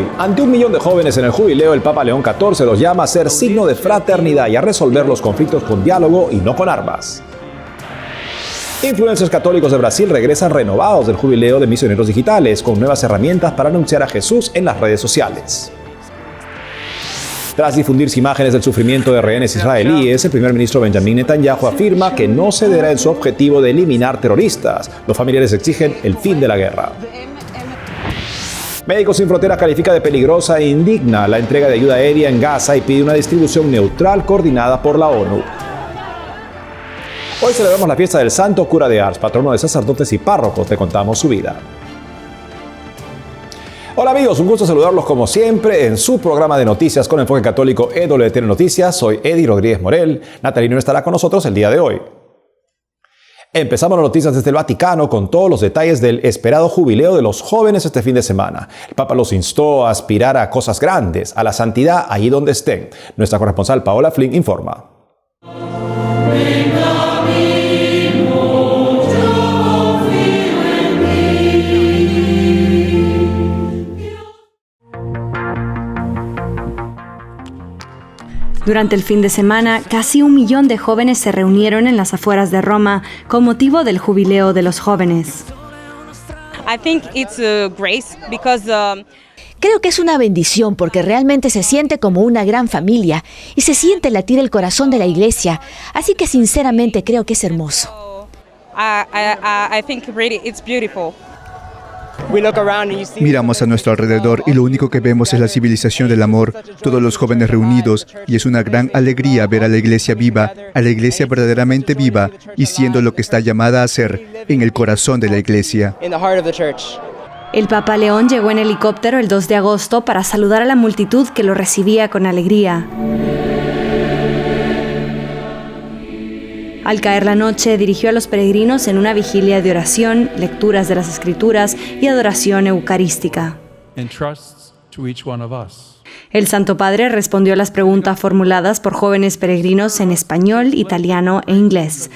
Hoy, ante 1 millón de jóvenes en el jubileo, el Papa León XIV los llama a ser signo de fraternidad y a resolver los conflictos con diálogo y no con armas. Influencers católicos de Brasil regresan renovados del jubileo de misioneros digitales, con nuevas herramientas para anunciar a Jesús en las redes sociales. Tras difundirse imágenes del sufrimiento de rehenes israelíes, el primer ministro Benjamin Netanyahu afirma que no cederá en su objetivo de eliminar terroristas. Los familiares exigen el fin de la guerra. Médicos Sin Fronteras califica de peligrosa e indigna la entrega de ayuda aérea en Gaza y pide una distribución neutral coordinada por la ONU. Hoy celebramos la fiesta del Santo Cura de Ars, patrono de sacerdotes y párrocos. Te contamos su vida. Hola amigos, un gusto saludarlos como siempre en su programa de noticias con enfoque católico EWTN Noticias. Soy Eddie Rodríguez Morel. Natalino estará con nosotros el día de hoy. Empezamos las noticias desde el Vaticano con todos los detalles del esperado jubileo de los jóvenes este fin de semana. El Papa los instó a aspirar a cosas grandes, a la santidad allí donde estén. Nuestra corresponsal Paola Flynn informa. Durante el fin de semana, casi 1 millón de jóvenes se reunieron en las afueras de Roma con motivo del jubileo de los jóvenes. Creo que es una bendición porque realmente se siente como una gran familia y se siente latir el corazón de la iglesia, así que sinceramente creo que es hermoso. Miramos a nuestro alrededor y lo único que vemos es la civilización del amor, todos los jóvenes reunidos, y es una gran alegría ver a la iglesia viva, a la iglesia verdaderamente viva y siendo lo que está llamada a ser en el corazón de la iglesia. El Papa León llegó en helicóptero el 2 de agosto para saludar a la multitud que lo recibía con alegría. Al caer la noche, dirigió a los peregrinos en una vigilia de oración, lecturas de las Escrituras y adoración eucarística. El Santo Padre respondió a las preguntas formuladas por jóvenes peregrinos en español, italiano e inglés.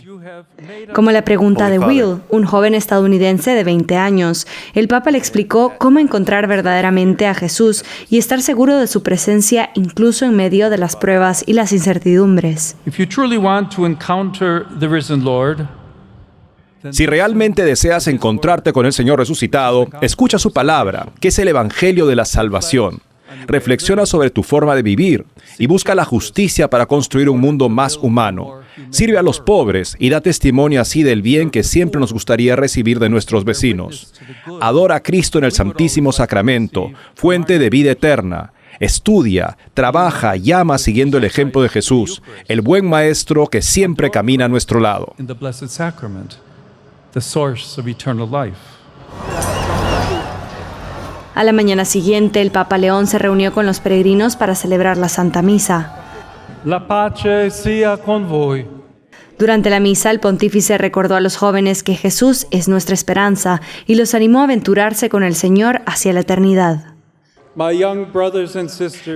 Como la pregunta de Will, un joven estadounidense de 20 años, el Papa le explicó cómo encontrar verdaderamente a Jesús y estar seguro de su presencia incluso en medio de las pruebas y las incertidumbres. Si realmente deseas encontrarte con el Señor resucitado, escucha su palabra, que es el Evangelio de la salvación. Reflexiona sobre tu forma de vivir y busca la justicia para construir un mundo más humano. Sirve a los pobres y da testimonio así del bien que siempre nos gustaría recibir de nuestros vecinos. Adora a Cristo en el Santísimo Sacramento, fuente de vida eterna. Estudia, trabaja y ama siguiendo el ejemplo de Jesús, el buen maestro que siempre camina a nuestro lado. A la mañana siguiente, el Papa León se reunió con los peregrinos para celebrar la Santa Misa. La pace sia con voi. Durante la misa, el pontífice recordó a los jóvenes que Jesús es nuestra esperanza y los animó a aventurarse con el Señor hacia la eternidad.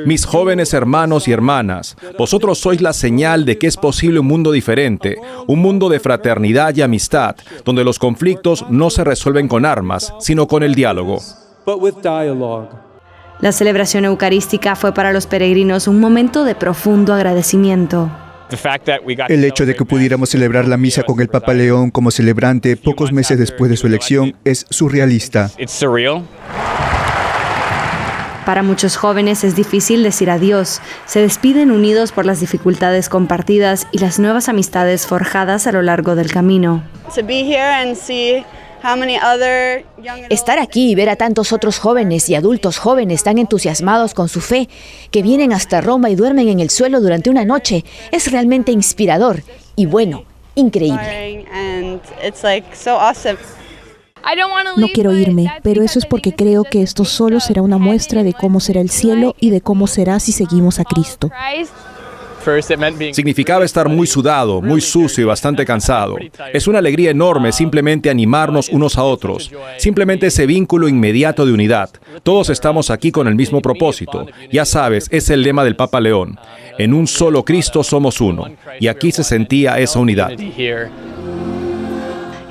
Mis jóvenes hermanos y hermanas, vosotros sois la señal de que es posible un mundo diferente, un mundo de fraternidad y amistad, donde los conflictos no se resuelven con armas, sino con el diálogo. La celebración eucarística fue para los peregrinos un momento de profundo agradecimiento. El hecho de que pudiéramos celebrar la misa con el Papa León como celebrante pocos meses después de su elección es surrealista. Para muchos jóvenes es difícil decir adiós. Se despiden unidos por las dificultades compartidas y las nuevas amistades forjadas a lo largo del camino. Estar aquí y ver a tantos otros jóvenes y adultos jóvenes tan entusiasmados con su fe, que vienen hasta Roma y duermen en el suelo durante una noche, es realmente inspirador y bueno, increíble. No quiero irme, pero eso es porque creo que esto solo será una muestra de cómo será el cielo y de cómo será si seguimos a Cristo. Significaba estar muy sudado, muy sucio y bastante cansado. Es una alegría enorme simplemente animarnos unos a otros, simplemente ese vínculo inmediato de unidad. Todos estamos aquí con el mismo propósito. Ya sabes, es el lema del Papa León. En un solo Cristo somos uno. Y aquí se sentía esa unidad.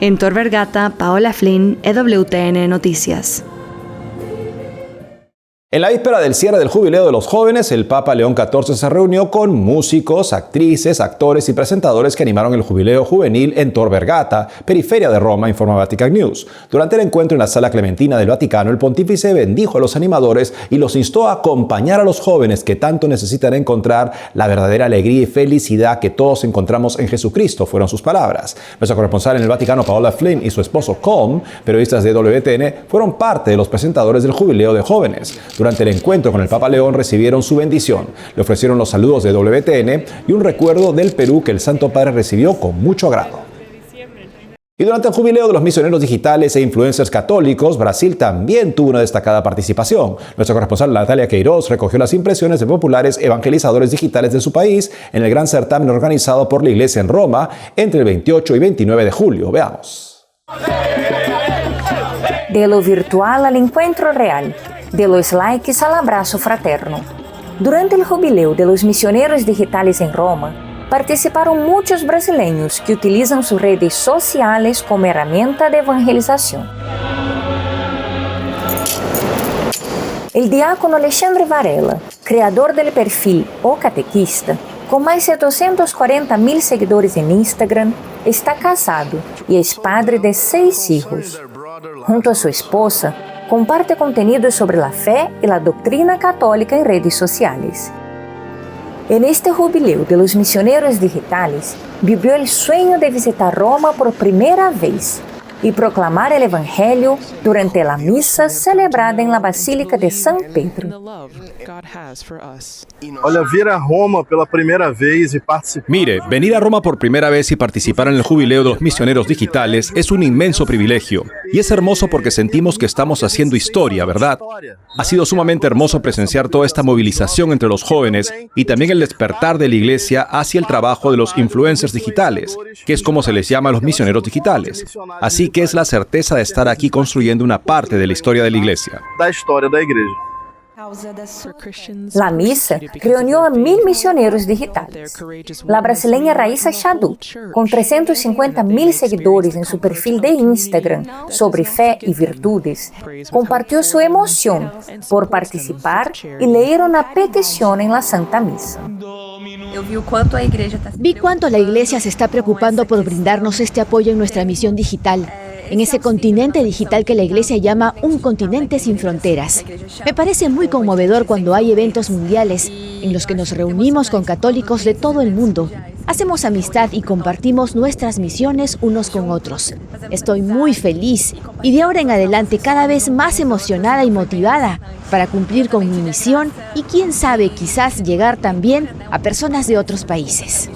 En Tor Vergata, Paola Flynn, EWTN Noticias. En la víspera del cierre del jubileo de los jóvenes, el Papa León XIV se reunió con músicos, actrices, actores y presentadores que animaron el jubileo juvenil en Tor Vergata, periferia de Roma, informa Vatican News. Durante el encuentro en la Sala Clementina del Vaticano, el pontífice bendijo a los animadores y los instó a acompañar a los jóvenes que tanto necesitan encontrar la verdadera alegría y felicidad que todos encontramos en Jesucristo, fueron sus palabras. Nuestra corresponsal en el Vaticano, Paola Flynn, y su esposo Colm, periodistas de WTN, fueron parte de los presentadores del jubileo de jóvenes. Durante el encuentro con el Papa León recibieron su bendición, le ofrecieron los saludos de WTN y un recuerdo del Perú que el Santo Padre recibió con mucho agrado. Y durante el jubileo de los misioneros digitales e influencers católicos, Brasil también tuvo una destacada participación. Nuestra corresponsal Natalia Queiroz recogió las impresiones de populares evangelizadores digitales de su país en el gran certamen organizado por la Iglesia en Roma entre el 28 y 29 de julio. Veamos. De lo virtual al encuentro real. De los likes al abrazo fraterno. Durante el jubileo de los misioneros digitales en Roma, participaron muchos brasileños que utilizan sus redes sociales como herramienta de evangelización. El diácono Alexandre Varela, creador del perfil O Catequista, con más de 240.000 seguidores en Instagram, está casado y es padre de 6 hijos. Junto a su esposa, comparte contenidos sobre la fe y la doctrina católica en redes sociales. En este jubileo de los misioneros digitales, vivió el sueño de visitar Roma por primera vez y proclamar el Evangelio durante la misa celebrada en la Basílica de San Pedro. Mire, venir a Roma por primera vez y participar en el jubileo de los misioneros digitales es un inmenso privilegio. Y es hermoso porque sentimos que estamos haciendo historia, ¿verdad? Ha sido sumamente hermoso presenciar toda esta movilización entre los jóvenes y también el despertar de la Iglesia hacia el trabajo de los influencers digitales, que es como se les llama a los misioneros digitales. Así que es la certeza de estar aquí construyendo una parte de la historia de la Iglesia. La misa reunió a 1.000 misioneros digitales. La brasileña Raíssa Chadu, con 350.000 seguidores en su perfil de Instagram sobre fe y virtudes, compartió su emoción por participar y leer una petición en la Santa Misa. Vi cuánto la Iglesia se está preocupando por brindarnos este apoyo en nuestra misión digital, en ese continente digital que la Iglesia llama un continente sin fronteras. Me parece muy conmovedor cuando hay eventos mundiales en los que nos reunimos con católicos de todo el mundo. Hacemos amistad y compartimos nuestras misiones unos con otros. Estoy muy feliz y de ahora en adelante cada vez más emocionada y motivada para cumplir con mi misión y quién sabe, quizás llegar también a personas de otros países.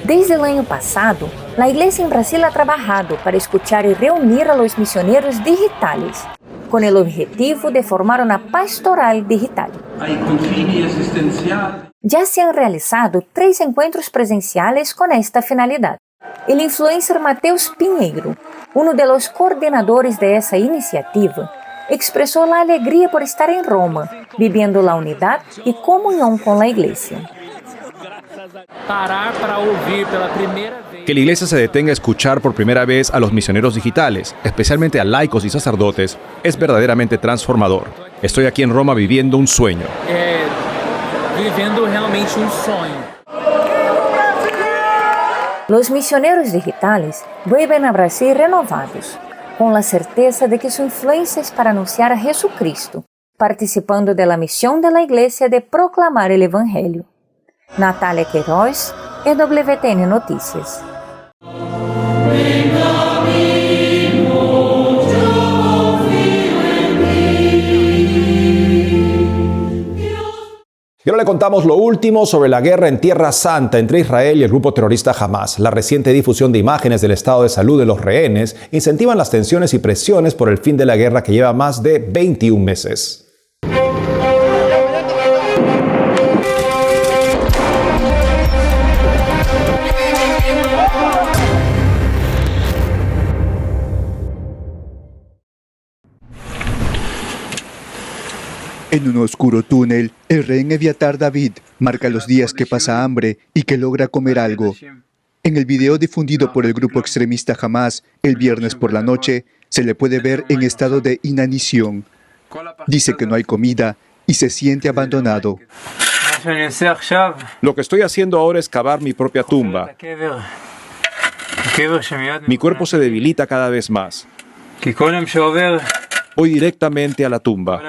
Desde el año pasado, la Iglesia en Brasil ha trabajado para escuchar y reunir a los misioneros digitales, con el objetivo de formar una pastoral digital. Ya se han realizado 3 encuentros presenciales con esta finalidad. El influencer Mateus Pinheiro, uno de los coordinadores de esa iniciativa, expresó la alegría por estar en Roma, viviendo la unidad y comunión con la Iglesia. Que la Iglesia se detenga a escuchar por primera vez a los misioneros digitales, especialmente a laicos y sacerdotes, es verdaderamente transformador. Estoy aquí en Roma viviendo un sueño. Los misioneros digitales vuelven a Brasil renovados, con la certeza de que su influencia es para anunciar a Jesucristo, participando de la misión de la Iglesia de proclamar el Evangelio. Natalia Queiroz, EWTN Noticias. Y ahora le contamos lo último sobre la guerra en Tierra Santa entre Israel y el grupo terrorista Hamas. La reciente difusión de imágenes del estado de salud de los rehenes incentivan las tensiones y presiones por el fin de la guerra que lleva más de 21 meses. En un oscuro túnel, el rehén Eviatar David marca los días que pasa hambre y que logra comer algo. En el video difundido por el grupo extremista Hamas el viernes por la noche, se le puede ver en estado de inanición. Dice que no hay comida y se siente abandonado. Lo que estoy haciendo ahora es cavar mi propia tumba. Mi cuerpo se debilita cada vez más. Voy directamente a la tumba.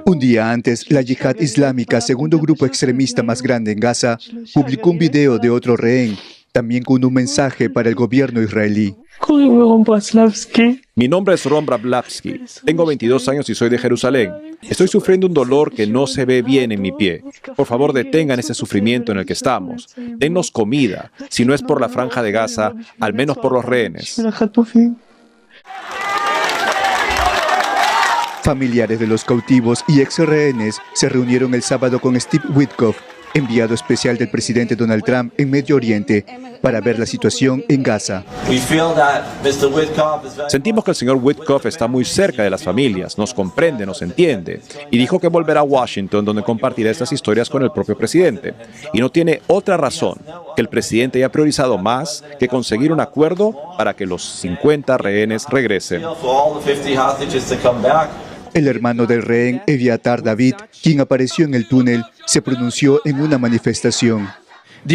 Un día antes, la Yihad Islámica, segundo grupo extremista más grande en Gaza, publicó un video de otro rehén, también con un mensaje para el gobierno israelí. Mi nombre es Ron Brablavsky. Tengo 22 años y soy de Jerusalén. Estoy sufriendo un dolor que no se ve bien en mi pie. Por favor, detengan ese sufrimiento en el que estamos. Dennos comida. Si no es por la franja de Gaza, al menos por los rehenes. Familiares de los cautivos y ex rehenes se reunieron el sábado con Steve Witkoff, enviado especial del presidente Donald Trump en Medio Oriente, para ver la situación en Gaza. Sentimos que el señor Witkoff está muy cerca de las familias, nos comprende, nos entiende, y dijo que volverá a Washington, donde compartirá estas historias con el propio presidente. Y no tiene otra razón que el presidente haya priorizado más que conseguir un acuerdo para que los 50 rehenes regresen. El hermano del rehén, Eviatar David, quien apareció en el túnel, se pronunció en una manifestación. La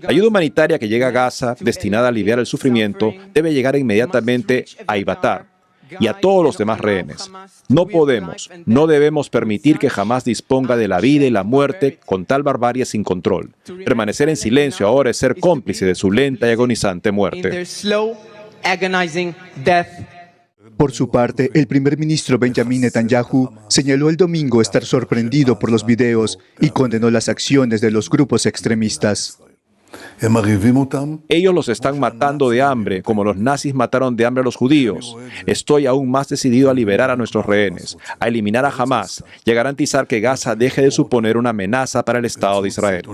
ayuda humanitaria que llega a Gaza, destinada a aliviar el sufrimiento, debe llegar inmediatamente a Eviatar y a todos los demás rehenes. No podemos, no debemos permitir que Hamás disponga de la vida y la muerte con tal barbarie sin control. Permanecer en silencio ahora es ser cómplice de su lenta y agonizante muerte. Por su parte, el primer ministro Benjamin Netanyahu señaló el domingo estar sorprendido por los videos y condenó las acciones de los grupos extremistas. Ellos los están matando de hambre, como los nazis mataron de hambre a los judíos. Estoy aún más decidido a liberar a nuestros rehenes, a eliminar a Hamás y a garantizar que Gaza deje de suponer una amenaza para el Estado de Israel.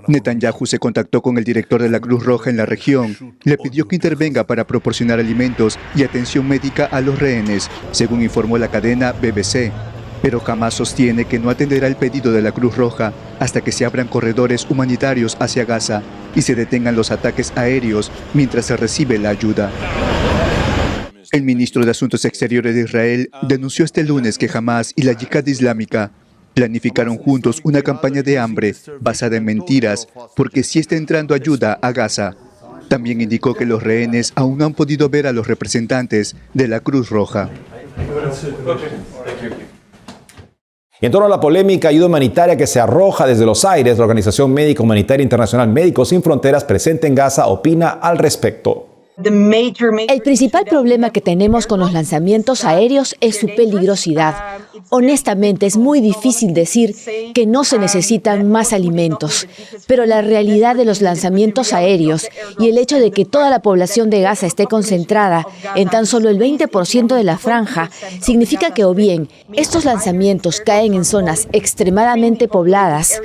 Netanyahu se contactó con el director de la Cruz Roja en la región. Le pidió que intervenga para proporcionar alimentos y atención médica a los rehenes, según informó la cadena BBC. Pero Hamás sostiene que no atenderá el pedido de la Cruz Roja hasta que se abran corredores humanitarios hacia Gaza y se detengan los ataques aéreos mientras se recibe la ayuda. El ministro de Asuntos Exteriores de Israel denunció este lunes que Hamás y la Yihad Islámica planificaron juntos una campaña de hambre basada en mentiras porque sí está entrando ayuda a Gaza. También indicó que los rehenes aún han podido ver a los representantes de la Cruz Roja. Y en torno a la polémica ayuda humanitaria que se arroja desde los aires, la Organización Médica Humanitaria Internacional Médicos Sin Fronteras presente en Gaza opina al respecto. El principal problema que tenemos con los lanzamientos aéreos es su peligrosidad. Honestamente, es muy difícil decir que no se necesitan más alimentos, pero la realidad de los lanzamientos aéreos y el hecho de que toda la población de Gaza esté concentrada en tan solo el 20% de la franja, significa que o bien estos lanzamientos caen en zonas extremadamente pobladas,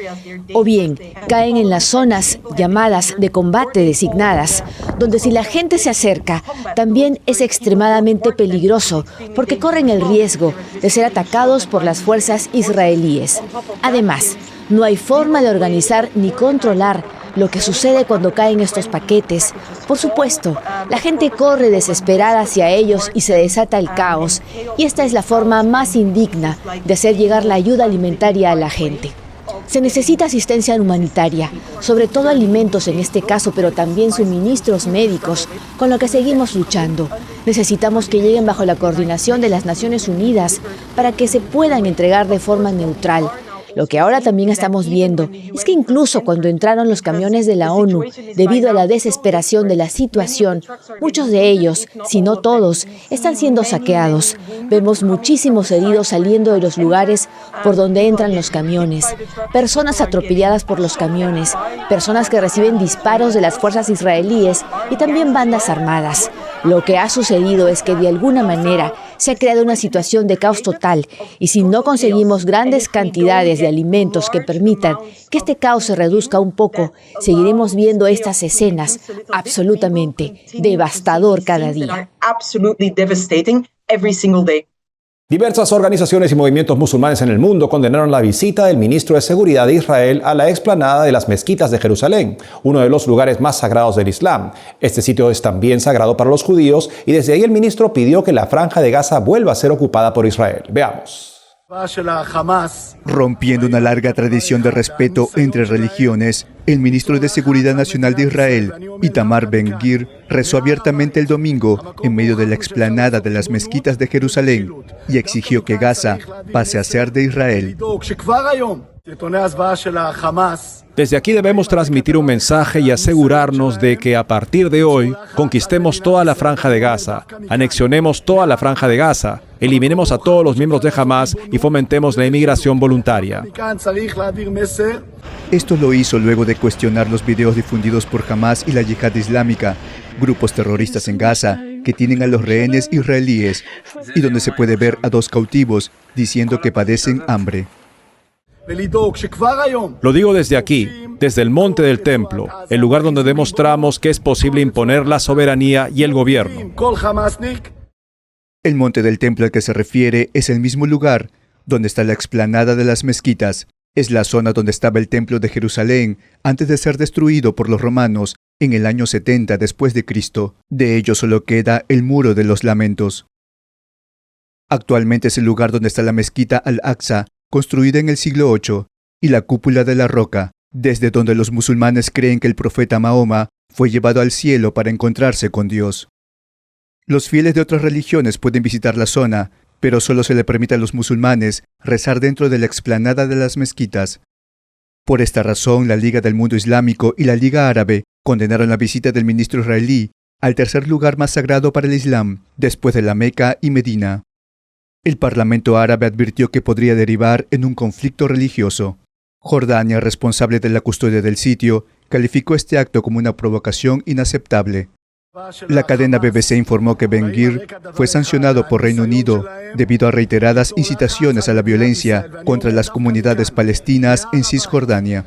o bien caen en las zonas llamadas de combate designadas, donde si la gente se acerca, también es extremadamente peligroso, porque corren el riesgo de ser atacados por las fuerzas israelíes. Además, no hay forma de organizar ni controlar lo que sucede cuando caen estos paquetes. Por supuesto, la gente corre desesperada hacia ellos y se desata el caos, y esta es la forma más indigna de hacer llegar la ayuda alimentaria a la gente. Se necesita asistencia humanitaria, sobre todo alimentos en este caso, pero también suministros médicos, con lo que seguimos luchando. Necesitamos que lleguen bajo la coordinación de las Naciones Unidas para que se puedan entregar de forma neutral. Lo que ahora también estamos viendo es que incluso cuando entraron los camiones de la ONU, debido a la desesperación de la situación, muchos de ellos, si no todos, están siendo saqueados. Vemos muchísimos heridos saliendo de los lugares por donde entran los camiones, personas atropelladas por los camiones, personas que reciben disparos de las fuerzas israelíes y también bandas armadas. Lo que ha sucedido es que de alguna manera se ha creado una situación de caos total y si no conseguimos grandes cantidades de alimentos que permitan que este caos se reduzca un poco, seguiremos viendo estas escenas absolutamente devastador cada día. Diversas organizaciones y movimientos musulmanes en el mundo condenaron la visita del ministro de Seguridad de Israel a la explanada de las mezquitas de Jerusalén, uno de los lugares más sagrados del Islam. Este sitio es también sagrado para los judíos y desde ahí el ministro pidió que la franja de Gaza vuelva a ser ocupada por Israel. Veamos. Rompiendo una larga tradición de respeto entre religiones, el ministro de Seguridad Nacional de Israel, Itamar Ben-Gvir, rezó abiertamente el domingo en medio de la explanada de las mezquitas de Jerusalén y exigió que Gaza pase a ser de Israel. Desde aquí debemos transmitir un mensaje y asegurarnos de que a partir de hoy conquistemos toda la franja de Gaza, anexionemos toda la franja de Gaza, eliminemos a todos los miembros de Hamás y fomentemos la inmigración voluntaria. Esto lo hizo luego de cuestionar los videos difundidos por Hamás y la Yihad Islámica, grupos terroristas en Gaza que tienen a los rehenes israelíes y donde se puede ver a 2 cautivos diciendo que padecen hambre. Lo digo desde aquí, desde el monte del templo, el lugar donde demostramos que es posible imponer la soberanía y el gobierno. El monte del templo al que se refiere es el mismo lugar donde está la explanada de las mezquitas. Es la zona donde estaba el templo de Jerusalén antes de ser destruido por los romanos en el año 70 después de Cristo. De ello solo queda el Muro de los Lamentos. Actualmente es el lugar donde está la mezquita Al-Aqsa, construida en el siglo VIII, y la cúpula de la roca, desde donde los musulmanes creen que el profeta Mahoma fue llevado al cielo para encontrarse con Dios. Los fieles de otras religiones pueden visitar la zona, pero solo se le permite a los musulmanes rezar dentro de la explanada de las mezquitas. Por esta razón, la Liga del Mundo Islámico y la Liga Árabe condenaron la visita del ministro israelí al tercer lugar más sagrado para el Islam, después de la Meca y Medina. El Parlamento árabe advirtió que podría derivar en un conflicto religioso. Jordania, responsable de la custodia del sitio, calificó este acto como una provocación inaceptable. La cadena BBC informó que Ben-Gvir fue sancionado por Reino Unido debido a reiteradas incitaciones a la violencia contra las comunidades palestinas en Cisjordania.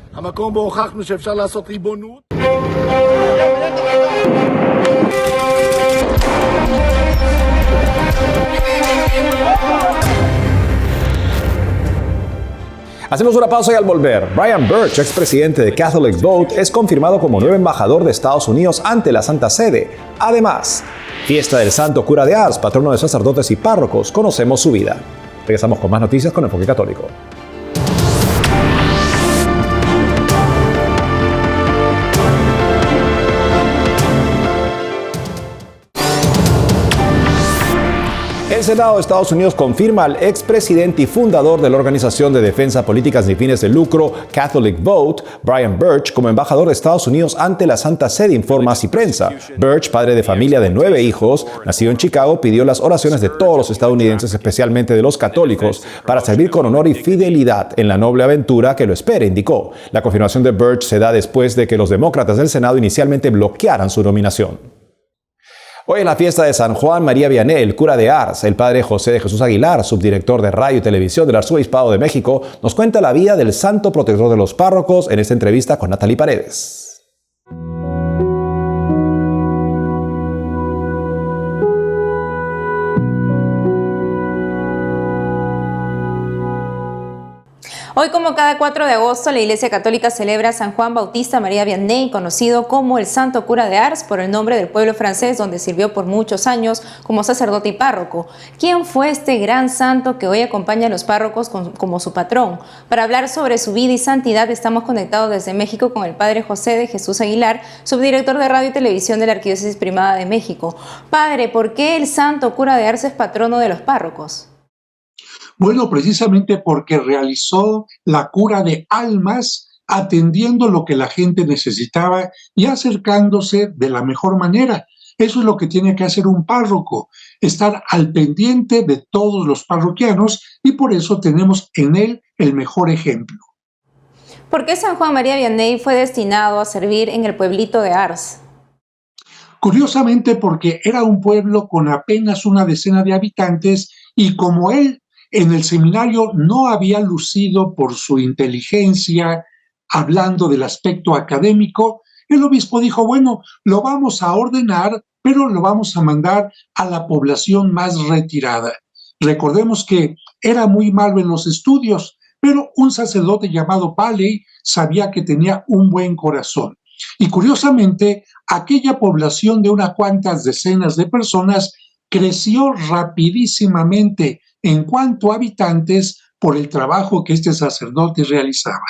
Hacemos una pausa y al volver, Brian Birch, expresidente de Catholic Vote, es confirmado como nuevo embajador de Estados Unidos ante la Santa Sede. Además, fiesta del Santo Cura de Ars, patrono de sacerdotes y párrocos, conocemos su vida. Regresamos con más noticias con Enfoque Católico. El Senado de Estados Unidos confirma al expresidente y fundador de la Organización de Defensa Políticas sin Fines de Lucro, Catholic Vote, Brian Birch, como embajador de Estados Unidos ante la Santa Sede, informa Así Prensa. Birch, padre de familia de 9 hijos, nacido en Chicago, pidió las oraciones de todos los estadounidenses, especialmente de los católicos, para servir con honor y fidelidad en la noble aventura que lo espera, indicó. La confirmación de Birch se da después de que los demócratas del Senado inicialmente bloquearan su nominación. Hoy es la fiesta de San Juan María Vianney, el cura de Ars. El padre José de Jesús Aguilar, subdirector de Radio y Televisión del Arzobispado de México, nos cuenta la vida del santo protector de los párrocos en esta entrevista con Natalie Paredes. Hoy, como cada 4 de agosto, la Iglesia Católica celebra a San Juan Bautista María Vianney, conocido como el Santo Cura de Ars, por el nombre del pueblo francés donde sirvió por muchos años como sacerdote y párroco. ¿Quién fue este gran santo que hoy acompaña a los párrocos como su patrón? Para hablar sobre su vida y santidad, estamos conectados desde México con el padre José de Jesús Aguilar, subdirector de Radio y Televisión de la Arquidiócesis Primada de México. Padre, ¿por qué el Santo Cura de Ars es patrono de los párrocos? Bueno, precisamente porque realizó la cura de almas, atendiendo lo que la gente necesitaba y acercándose de la mejor manera. Eso es lo que tiene que hacer un párroco, estar al pendiente de todos los parroquianos, y por eso tenemos en él el mejor ejemplo. ¿Por qué San Juan María Vianney fue destinado a servir en el pueblito de Ars? Curiosamente, porque era un pueblo con apenas una decena de habitantes, y como él en el seminario no había lucido por su inteligencia, hablando del aspecto académico, el obispo dijo, bueno, lo vamos a ordenar, pero lo vamos a mandar a la población más retirada. Recordemos que era muy malo en los estudios, pero un sacerdote llamado Paley sabía que tenía un buen corazón. Y curiosamente, aquella población de unas cuantas decenas de personas creció rapidísimamente en cuanto a habitantes por el trabajo que este sacerdote realizaba.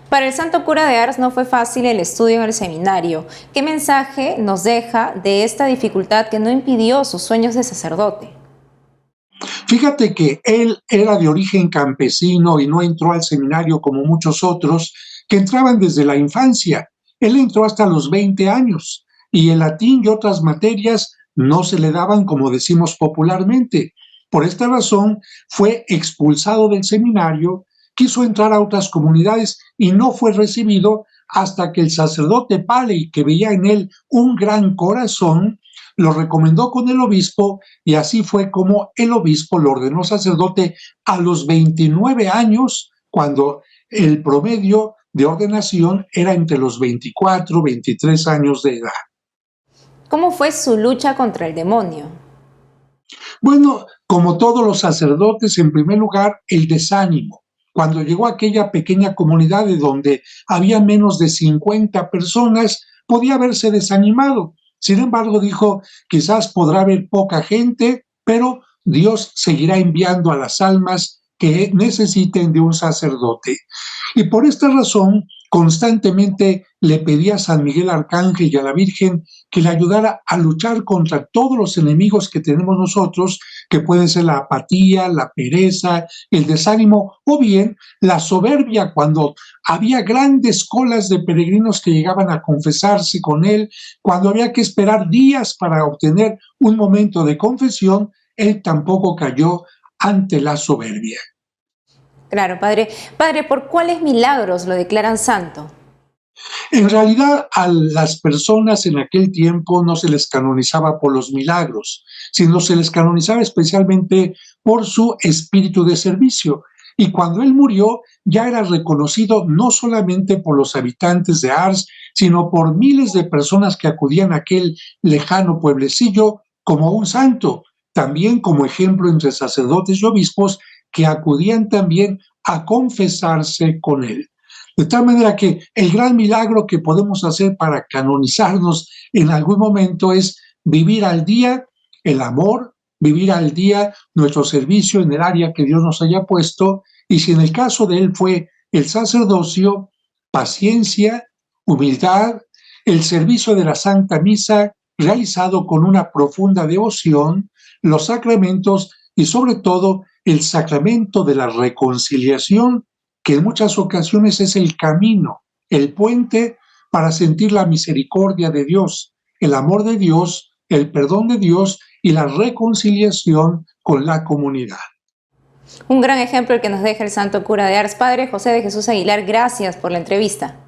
Para el santo cura de Ars no fue fácil el estudio en el seminario. ¿Qué mensaje nos deja de esta dificultad que no impidió sus sueños de sacerdote? Fíjate que él era de origen campesino y no entró al seminario como muchos otros que entraban desde la infancia. Él entró hasta los 20 años y el latín y otras materias no se le daban como decimos popularmente. Por esta razón fue expulsado del seminario, quiso entrar a otras comunidades y no fue recibido hasta que el sacerdote Paley, que veía en él un gran corazón, lo recomendó con el obispo y así fue como el obispo lo ordenó sacerdote a los 29 años, cuando el promedio de ordenación era entre los 24 y 23 años de edad. ¿Cómo fue su lucha contra el demonio? Bueno, como todos los sacerdotes, en primer lugar, el desánimo. Cuando llegó a aquella pequeña comunidad de donde había menos de 50 personas, podía haberse desanimado. Sin embargo, dijo, quizás podrá haber poca gente, pero Dios seguirá enviando a las almas que necesiten de un sacerdote. Y por esta razón, constantemente le pedía a San Miguel Arcángel y a la Virgen que le ayudara a luchar contra todos los enemigos que tenemos nosotros, que pueden ser la apatía, la pereza, el desánimo o bien la soberbia, cuando había grandes colas de peregrinos que llegaban a confesarse con él, cuando había que esperar días para obtener un momento de confesión, él tampoco cayó ante la soberbia. Claro, padre. Padre, ¿por cuáles milagros lo declaran santo? En realidad, a las personas en aquel tiempo no se les canonizaba por los milagros, sino se les canonizaba especialmente por su espíritu de servicio. Y cuando él murió, ya era reconocido no solamente por los habitantes de Ars, sino por miles de personas que acudían a aquel lejano pueblecillo como un santo, también como ejemplo entre sacerdotes y obispos que acudían también a confesarse con él. De tal manera que el gran milagro que podemos hacer para canonizarnos en algún momento es vivir al día el amor, vivir al día nuestro servicio en el área que Dios nos haya puesto, y si en el caso de él fue el sacerdocio, paciencia, humildad, el servicio de la Santa Misa realizado con una profunda devoción, los sacramentos y sobre todo el sacramento de la reconciliación, que en muchas ocasiones es el camino, el puente para sentir la misericordia de Dios, el amor de Dios, el perdón de Dios y la reconciliación con la comunidad. Un gran ejemplo el que nos deja el santo cura de Ars. Padre José de Jesús Aguilar, gracias por la entrevista.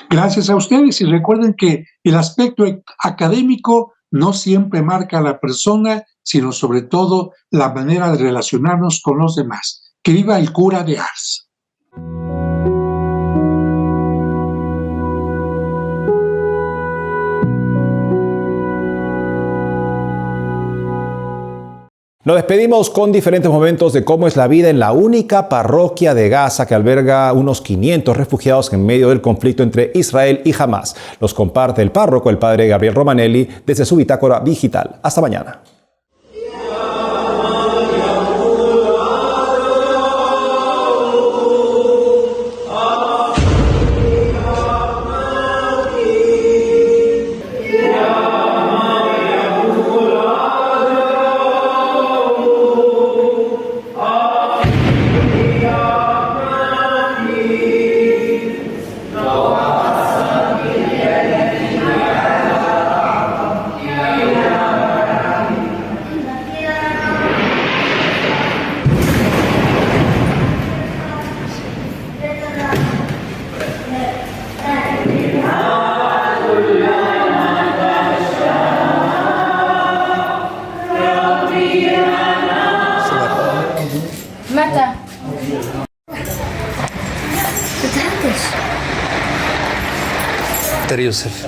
Gracias a ustedes y recuerden que el aspecto académico no siempre marca a la persona, sino sobre todo la manera de relacionarnos con los demás. ¡Que viva el cura de Ars! Nos despedimos con diferentes momentos de cómo es la vida en la única parroquia de Gaza que alberga unos 500 refugiados en medio del conflicto entre Israel y Hamás. Los comparte el párroco, el padre Gabriel Romanelli, desde su bitácora digital. Hasta mañana. يوسف